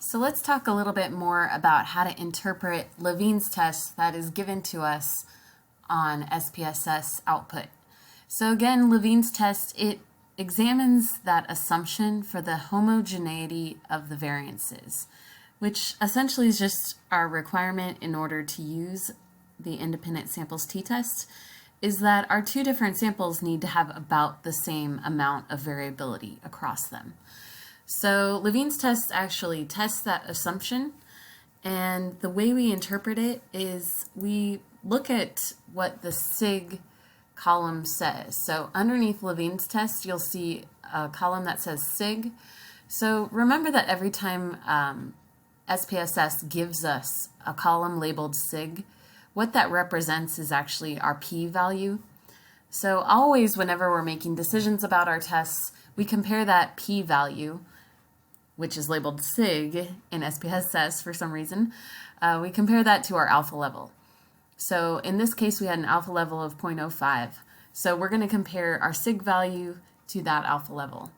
So let's talk a little bit more about how to interpret Levene's test that is given to us on SPSS output. So again, Levene's test, it examines that assumption for the homogeneity of the variances, which essentially is just our requirement in order to use the independent samples t-test, is that our two different samples need to have about the same amount of variability across them. So Levene's test actually tests that assumption, and the way we interpret it is we look at what the SIG column says. So underneath Levene's test, you'll see a column that says SIG. So remember that every time SPSS gives us a column labeled SIG, what that represents is actually our p-value. So always whenever we're making decisions about our tests, we compare that p-value, which is labeled SIG in SPSS for some reason, we compare that to our alpha level. So in this case, we had an alpha level of 0.05. So we're going to compare our SIG value to that alpha level.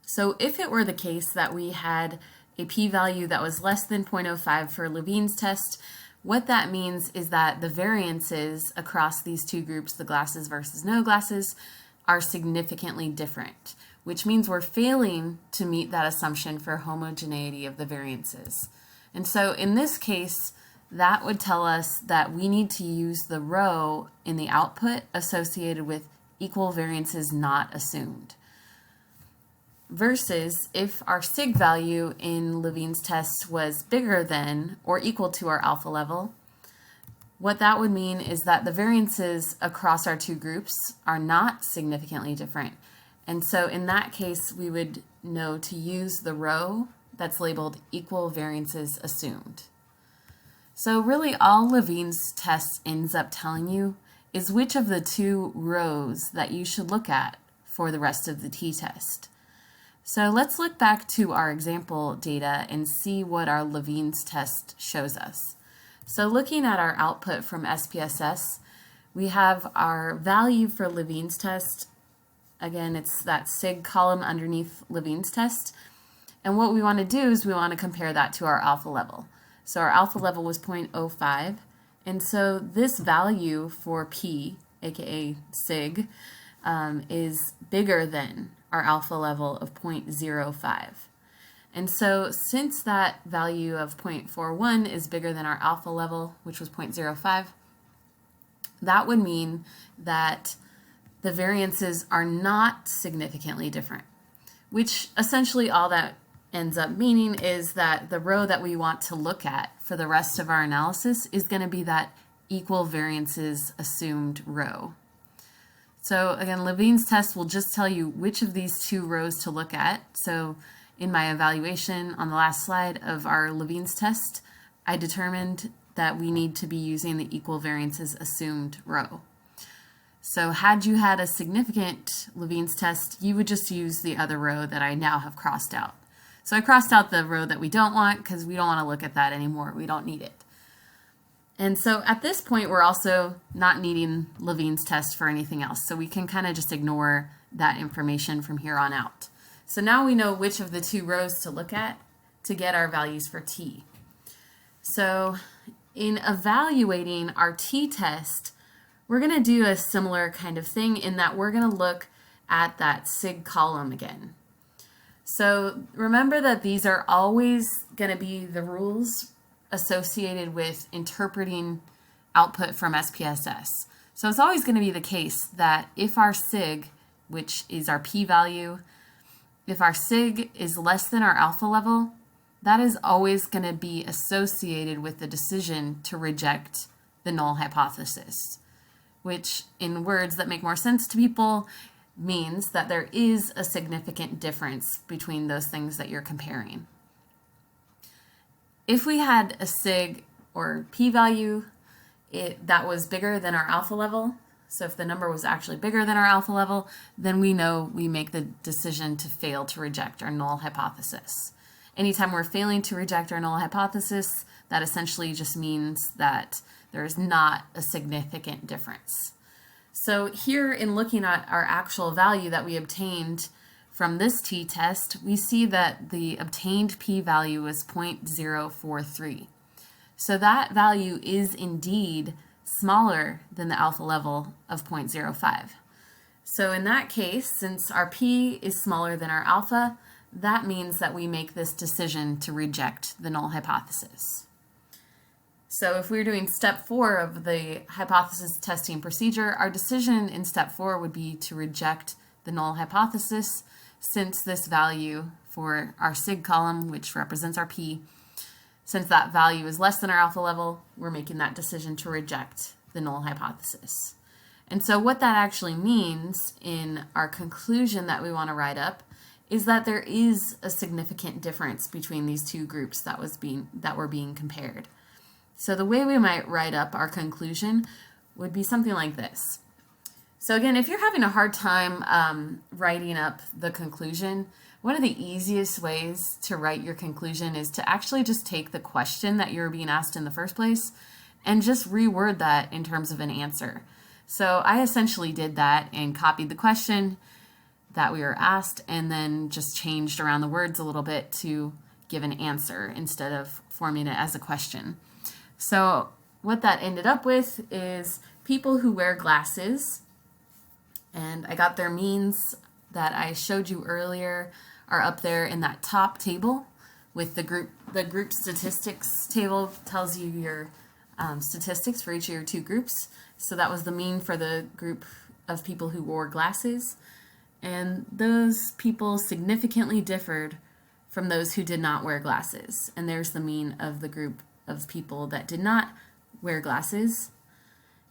So if it were the case that we had a p-value that was less than 0.05 for Levene's test, what that means is that the variances across these two groups, the glasses versus no glasses, are significantly different, which means we're failing to meet that assumption for homogeneity of the variances. And so in this case, that would tell us that we need to use the row in the output associated with equal variances not assumed. Versus if our SIG value in Levene's test was bigger than or equal to our alpha level, what that would mean is that the variances across our two groups are not significantly different. And so in that case, we would know to use the row that's labeled equal variances assumed. So really all Levene's test ends up telling you is which of the two rows that you should look at for the rest of the t-test. So let's look back to our example data and see what our Levene's test shows us. So looking at our output from SPSS, we have our value for Levene's test. Again, it's that SIG column underneath Levene's test. And what we want to do is we want to compare that to our alpha level. So our alpha level was 0.05. And so this value for P, aka SIG, is bigger than our alpha level of 0.05. And so since that value of 0.41 is bigger than our alpha level, which was 0.05, that would mean that the variances are not significantly different, which essentially all that ends up meaning is that the row that we want to look at for the rest of our analysis is going to be that equal variances assumed row. So again, Levene's test will just tell you which of these two rows to look at. So in my evaluation on the last slide of our Levene's test, I determined that we need to be using the equal variances assumed row. So had you had a significant Levene's test, you would just use the other row that I now have crossed out. So I crossed out the row that we don't want because we don't want to look at that anymore. We don't need it. And so at this point, we're also not needing Levene's test for anything else. So we can kind of just ignore that information from here on out. So now we know which of the two rows to look at to get our values for t. So in evaluating our t-test, we're going to do a similar kind of thing in that we're going to look at that SIG column again. So remember that these are always going to be the rules associated with interpreting output from SPSS. So it's always going to be the case that if our SIG, which is our p-value, if our SIG is less than our alpha level, that is always going to be associated with the decision to reject the null hypothesis, which in words that make more sense to people means that there is a significant difference between those things that you're comparing. If we had a SIG or p-value that was bigger than our alpha level, so if the number was actually bigger than our alpha level, then we know we make the decision to fail to reject our null hypothesis. Anytime we're failing to reject our null hypothesis, that essentially just means that there is not a significant difference. So here in looking at our actual value that we obtained from this t-test, we see that the obtained p-value was 0.043. So that value is indeed smaller than the alpha level of 0.05. So in that case, since our p is smaller than our alpha, that means that we make this decision to reject the null hypothesis. So if we were doing step 4 of the hypothesis testing procedure, our decision in step 4 would be to reject the null hypothesis, since this value for our sig column, which represents our p, since that value is less than our alpha level, we're making that decision to reject the null hypothesis. And so what that actually means in our conclusion that we want to write up is that there is a significant difference between these two groups that were being compared. So the way we might write up our conclusion would be something like this. So again, if you're having a hard time writing up the conclusion, one of the easiest ways to write your conclusion is to actually just take the question that you're being asked in the first place and just reword that in terms of an answer. So I essentially did that and copied the question that we were asked and then just changed around the words a little bit to give an answer instead of forming it as a question. So what that ended up with is people who wear glasses, and I got their means that I showed you earlier are up there in that top table with the group statistics table tells you your statistics for each of your two groups. So that was the mean for the group of people who wore glasses, and those people significantly differed from those who did not wear glasses. And there's the mean of the group of people that did not wear glasses,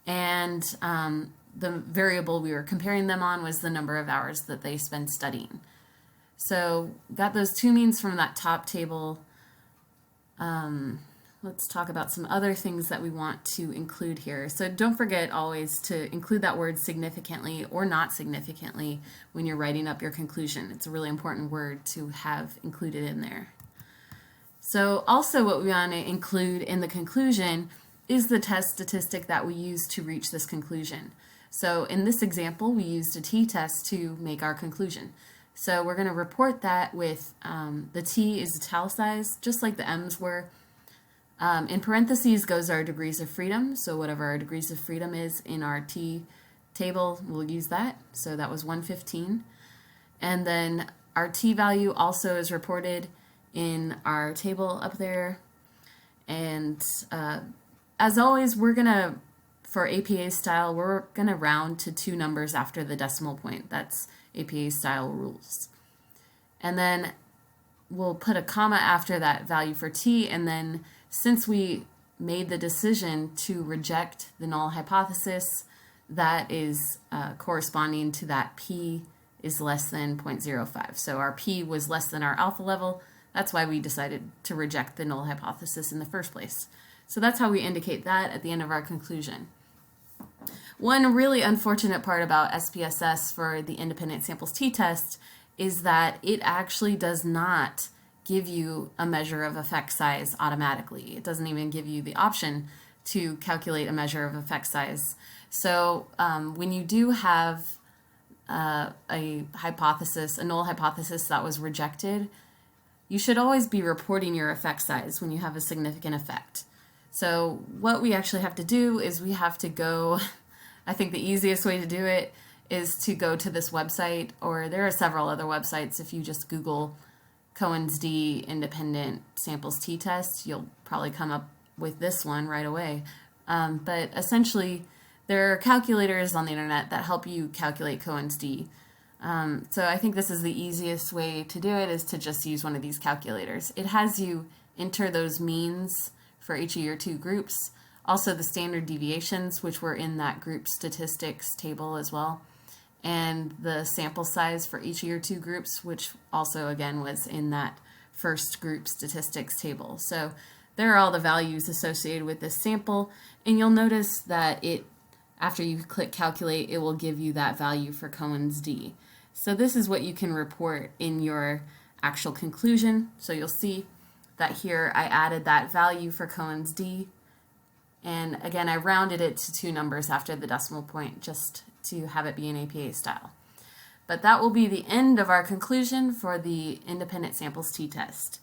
and the variable we were comparing them on was the number of hours that they spent studying. So got those two means from that top table. Let's talk about some other things that we want to include here. So don't forget always to include that word significantly or not significantly when you're writing up your conclusion. It's a really important word to have included in there. So also what we want to include in the conclusion is the test statistic that we use to reach this conclusion. So in this example, we used a t-test to make our conclusion. So we're going to report that with the t is italicized, just like the m's were. In parentheses goes our degrees of freedom. So whatever our degrees of freedom is in our t table, we'll use that. So that was 115. And then our t value also is reported in our table up there. And as always, we're going to, for APA style, we're going to round to 2 numbers after the decimal point. That's APA style rules. And then we'll put a comma after that value for t, and then since we made the decision to reject the null hypothesis, that is corresponding to that p is less than 0.05. So our p was less than our alpha level. That's why we decided to reject the null hypothesis in the first place. So that's how we indicate that at the end of our conclusion. One really unfortunate part about SPSS for the independent samples t-test is that it actually does not give you a measure of effect size automatically. It doesn't even give you the option to calculate a measure of effect size. So when you do have a hypothesis, a null hypothesis that was rejected, you should always be reporting your effect size when you have a significant effect. So what we actually have to do is we have to go, I think the easiest way to do it is to go to this website, or there are several other websites. If you just Google Cohen's d independent samples t-test, you'll probably come up with this one right away. But essentially, there are calculators on the internet that help you calculate Cohen's d. So I think this is the easiest way to do it, is to just use one of these calculators. It has you enter those means for each of your two groups, also the standard deviations, which were in that group statistics table as well, and the sample size for each of your two groups, which also again was in that first group statistics table. So there are all the values associated with this sample, and you'll notice that after you click calculate, it will give you that value for Cohen's d. So this is what you can report in your actual conclusion. So you'll see that here I added that value for Cohen's d, and again I rounded it to 2 numbers after the decimal point just to have it be an APA style. But that will be the end of our conclusion for the independent samples t-test.